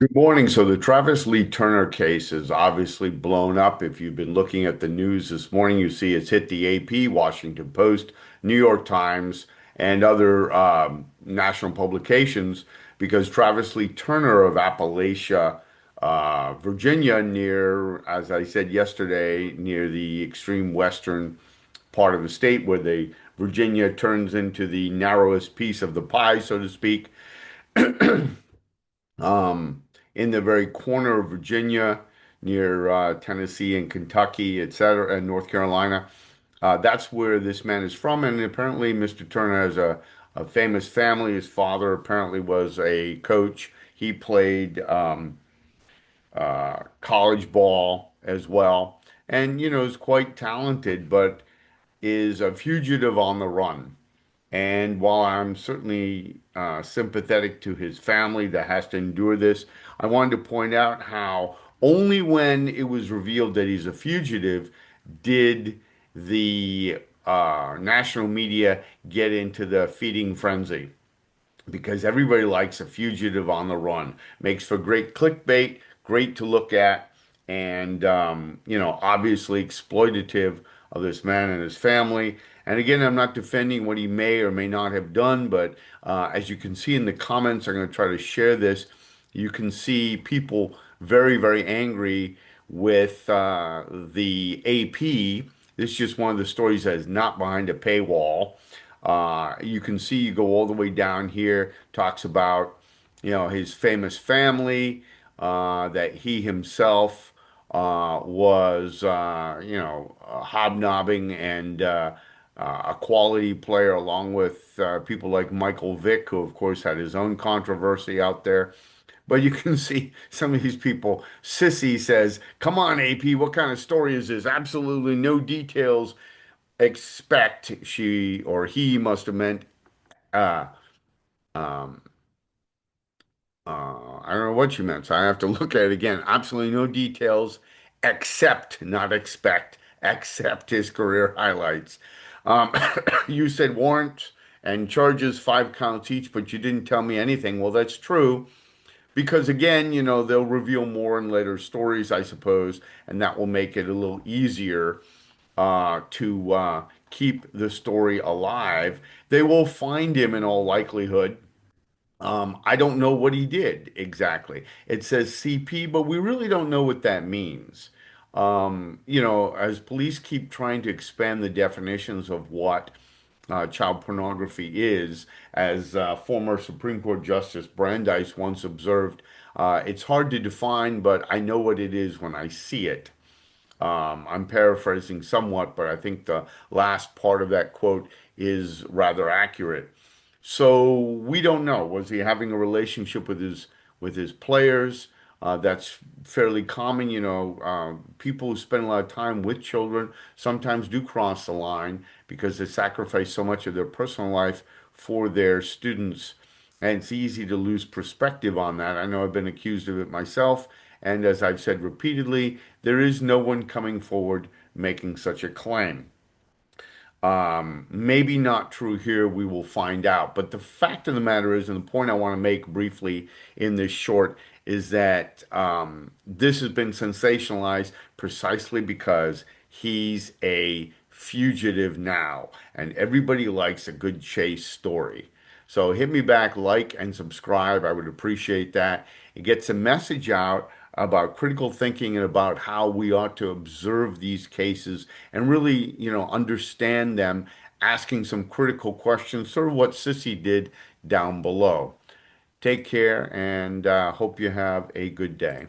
Good morning. So the Travis Lee Turner case is obviously blown up. If you've been looking at the news this morning, you see it's hit the AP, Washington Post, New York Times, and other national publications because Travis Lee Turner of Appalachia, Virginia, near, as I said yesterday, near the extreme western part of the state where the Virginia turns into the narrowest piece of the pie, so to speak. In the very corner of Virginia, near Tennessee and Kentucky, et cetera, and North Carolina. That's where this man is from. And apparently, Mr. Turner has a famous family. His father apparently was a coach. He played college ball as well. And, is quite talented, but is a fugitive on the run. And while I'm certainly sympathetic to his family that has to endure this, I wanted to point out how only when it was revealed that he's a fugitive did the national media get into the feeding frenzy because everybody likes a fugitive on the run. Makes for great clickbait, great to look at, and obviously exploitative of this man and his family. And again, I'm not defending what he may or may not have done, but as you can see in the comments, I'm going to try to share this. You can see people very, very angry with the AP. This is just one of the stories that is not behind a paywall. You can see you go all the way down here, talks about, his famous family, that he himself was, hobnobbing and a quality player along with people like Michael Vick, who of course had his own controversy out there. But you can see some of these people. Sissy says, "Come on, AP, what kind of story is this? Absolutely no details. Expect," she or he must have meant uh um I don't know what you meant, so I have to look at it again. Absolutely no details, except, not expect, except his career highlights. Um, you said warrant and charges 5 counts each, but you didn't tell me anything. Well, that's true because again, they'll reveal more in later stories, I suppose, and that will make it a little easier to keep the story alive. They will find him in all likelihood. I don't know what he did exactly. It says CP, but we really don't know what that means. As police keep trying to expand the definitions of what child pornography is, as former Supreme Court Justice Brandeis once observed, it's hard to define, but I know what it is when I see it. I'm paraphrasing somewhat, but I think the last part of that quote is rather accurate. So we don't know. Was he having a relationship with his players? That's fairly common. People who spend a lot of time with children sometimes do cross the line because they sacrifice so much of their personal life for their students. And it's easy to lose perspective on that. I know I've been accused of it myself. And as I've said repeatedly, there is no one coming forward making such a claim. Maybe not true here, we will find out. But the fact of the matter is, and the point I want to make briefly in this short, is that this has been sensationalized precisely because he's a fugitive now, and everybody likes a good chase story. So hit me back, like and subscribe. I would appreciate that. It gets a message out about critical thinking and about how we ought to observe these cases and really, understand them, asking some critical questions, sort of what Sissy did down below. Take care and hope you have a good day.